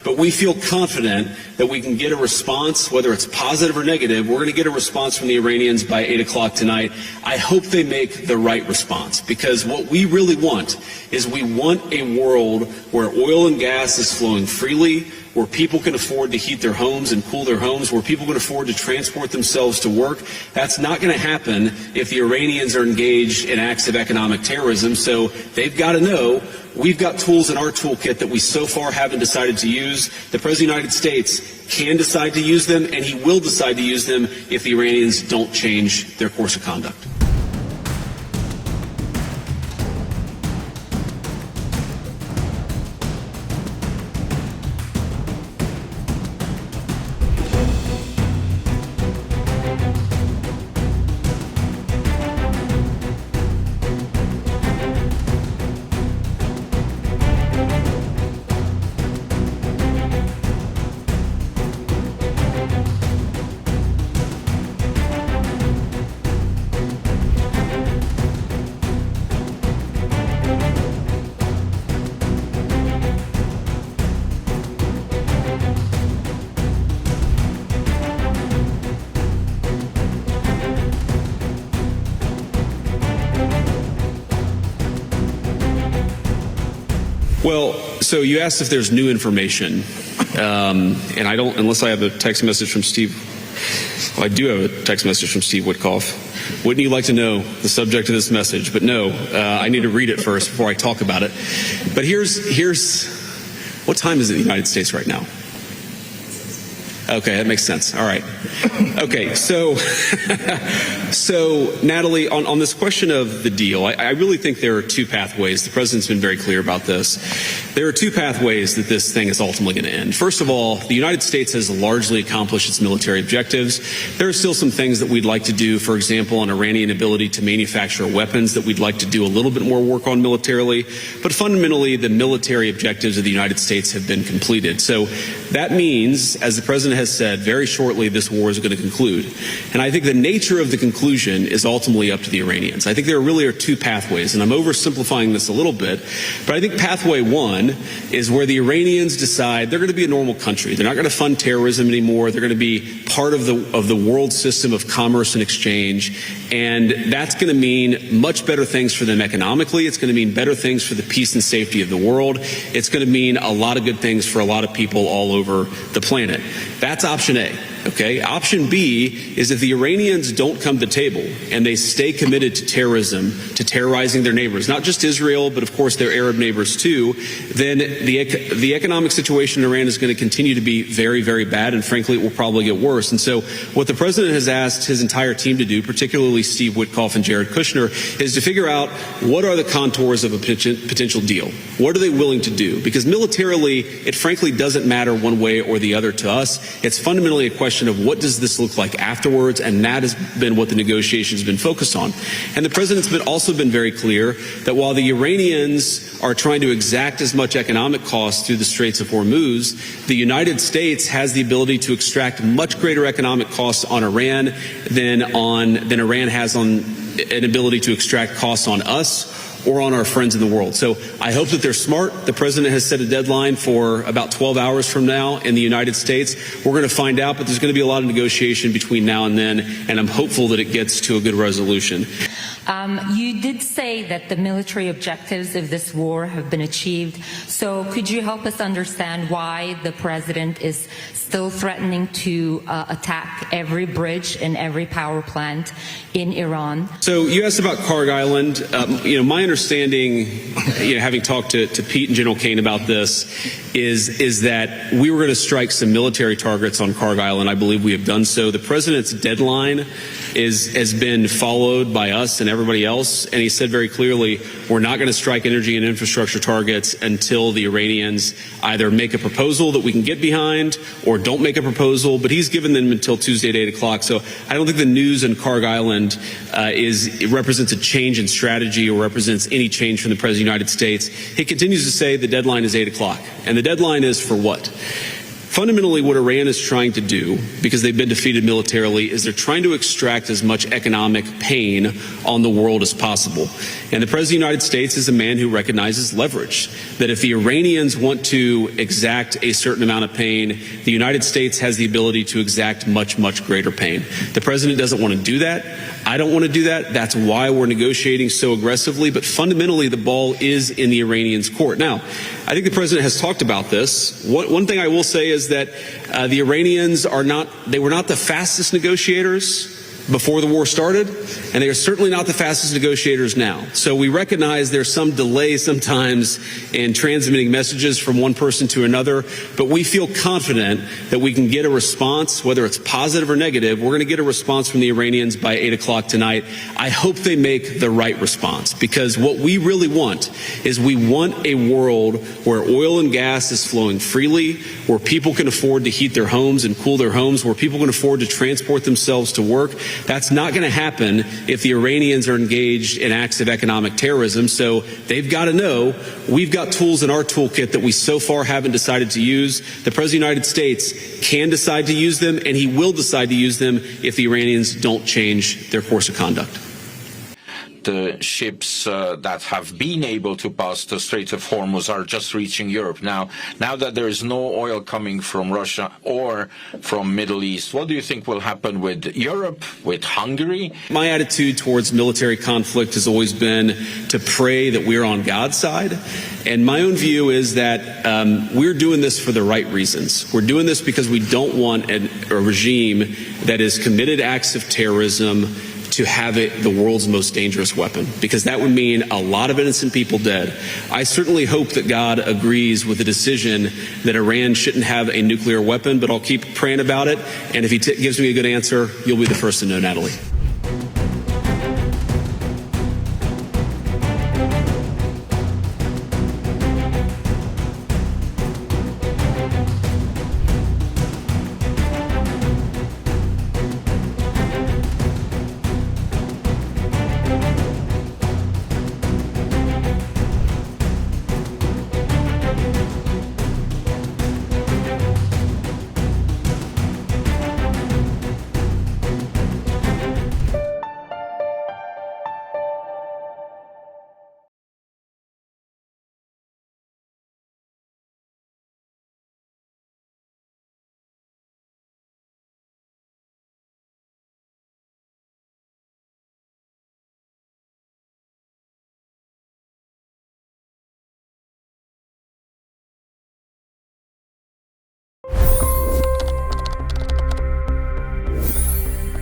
But we feel confident that we can get a response, whether it's positive or negative. We're going to get a response from the Iranians by 8 o'clock tonight. I hope they make the right response, because what we really want is we want a world where oil and gas is flowing freely, where people can afford to heat their homes and cool their homes, where people can afford to transport themselves to work. That's not going to happen if the Iranians are engaged in acts of economic terrorism. So they've got to know we've got tools in our toolkit that we so far haven't decided to use. The President of the United States can decide to use them, and he will decide to use them if the Iranians don't change their course of conduct. Well, so you asked if there's new information, and I don't, unless I have a text message from Steve. Well, I do have a text message from Steve Witkoff. Wouldn't you like to know the subject of this message? But no, I need to read it first before I talk about it. But here's what time is it in the United States right now? Okay, that makes sense. All right. Okay, so Natalie, on this question of the deal, I really think there are two pathways. The president's been very clear about this. There are two pathways that this thing is ultimately going to end. First of all, the United States has largely accomplished its military objectives. There are still some things that we'd like to do, for example, on Iranian ability to manufacture weapons that we'd like to do a little bit more work on militarily. But fundamentally, the military objectives of the United States have been completed. So that means, as the president has said, very shortly this war is going to conclude. And I think the nature of the conclusion is ultimately up to the Iranians. I think there really are two pathways, and I'm oversimplifying this a little bit, but I think pathway one is where the Iranians decide they're going to be a normal country. They're not going to fund terrorism anymore. They're going to be part of the world system of commerce and exchange, and that's going to mean much better things for them economically. It's going to mean better things for the peace and safety of the world. It's going to mean a lot of good things for a lot of people all over the planet. That's option A. Okay. Option B is if the Iranians don't come to the table and they stay committed to terrorism, to terrorizing their neighbors, not just Israel, but of course their Arab neighbors too, then the economic situation in Iran is going to continue to be very, very bad, and frankly it will probably get worse. And so what the president has asked his entire team to do, particularly Steve Witkoff and Jared Kushner, is to figure out what are the contours of a potential deal. What are they willing to do? Because militarily, it frankly doesn't matter one way or the other to us. It's fundamentally a question of what does this look like afterwards, and that has been what the negotiations have been focused on. And the president's also been very clear that while the Iranians are trying to exact as much economic cost through the Straits of Hormuz, the United States has the ability to extract much greater economic costs on Iran than Iran has on an ability to extract costs on us or on our friends in the world. So I hope that they're smart. The president has set a deadline for about 12 hours from now in the United States. We're going to find out, but there's going to be a lot of negotiation between now and then, and I'm hopeful that it gets to a good resolution. You did say that the military objectives of this war have been achieved. So could you help us understand why the president is still threatening to attack every bridge and every power plant in Iran? So you asked about Karg Island. My understanding, having talked to Pete and General Kane about this, is that we were going to strike some military targets on Karg Island. I believe we have done so. The president's deadline has been followed by us and everybody else, and he said very clearly, we're not going to strike energy and infrastructure targets until the Iranians either make a proposal that we can get behind or don't make a proposal, but he's given them until Tuesday at 8 o'clock. So I don't think the news in Karg Island represents a change in strategy or represents any change from the President of the United States. He continues to say the deadline is 8 o'clock. And the deadline is for what? Fundamentally, what Iran is trying to do, because they've been defeated militarily, is they're trying to extract as much economic pain on the world as possible. And the President of the United States is a man who recognizes leverage, that if the Iranians want to exact a certain amount of pain, the United States has the ability to exact much, much greater pain. The President doesn't want to do that. I don't want to do that. That's why we're negotiating so aggressively. But fundamentally, the ball is in the Iranians' court. Now, I think the President has talked about this. One thing I will say is that the Iranians were not the fastest negotiators before the war started, and they are certainly not the fastest negotiators now. So we recognize there's some delay sometimes in transmitting messages from one person to another, but we feel confident that we can get a response, whether it's positive or negative. We're going to get a response from the Iranians by 8 o'clock tonight. I hope they make the right response, because what we really want is we want a world where oil and gas is flowing freely, where people can afford to heat their homes and cool their homes, where people can afford to transport themselves to work. That's not going to happen if the Iranians are engaged in acts of economic terrorism. So they've got to know we've got tools in our toolkit that we so far haven't decided to use. The President of the United States can decide to use them, and he will decide to use them if the Iranians don't change their course of conduct. The ships that have been able to pass the Strait of Hormuz are just reaching Europe. Now that there is no oil coming from Russia or from Middle East, what do you think will happen with Europe, with Hungary? My attitude towards military conflict has always been to pray that we're on God's side. And my own view is that we're doing this for the right reasons. We're doing this because we don't want a regime that has committed acts of terrorism to have it the world's most dangerous weapon, because that would mean a lot of innocent people dead. I certainly hope that God agrees with the decision that Iran shouldn't have a nuclear weapon, but I'll keep praying about it. And if he gives me a good answer, you'll be the first to know, Natalie.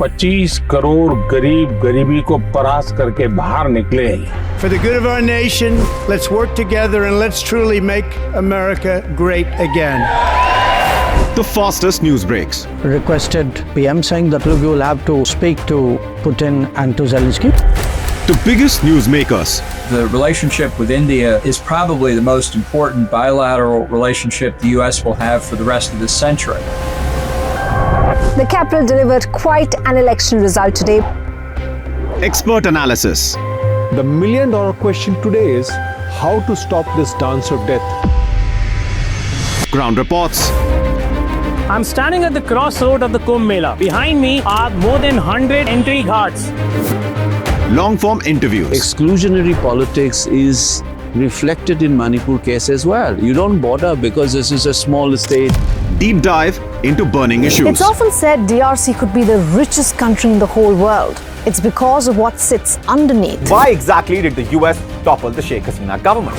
$25 crore गरीब गरीबी को परास्त करके बाहर निकले। For the good of our nation, let's work together and let's truly make America great again. The fastest news breaks. Requested PM saying that look, you will have to speak to Putin and to Zelensky. The biggest news makers. The relationship with India is probably the most important bilateral relationship the U.S. will have for the rest of this century. The capital delivered quite an election result today. Expert analysis. The million-dollar question today is how to stop this dance of death. Ground reports. I'm standing at the crossroad of the Kumbh Mela. Behind me are more than 100 entry ghats. Long-form interviews. Exclusionary politics is reflected in Manipur case as well. You don't bother because this is a small state. Deep dive into burning issues. It's often said DRC could be the richest country in the whole world. It's because of what sits underneath. Why exactly did the US topple the Sheikh Hasina government?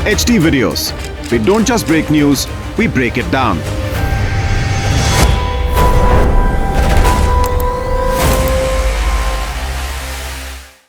HT videos. We don't just break news, we break it down.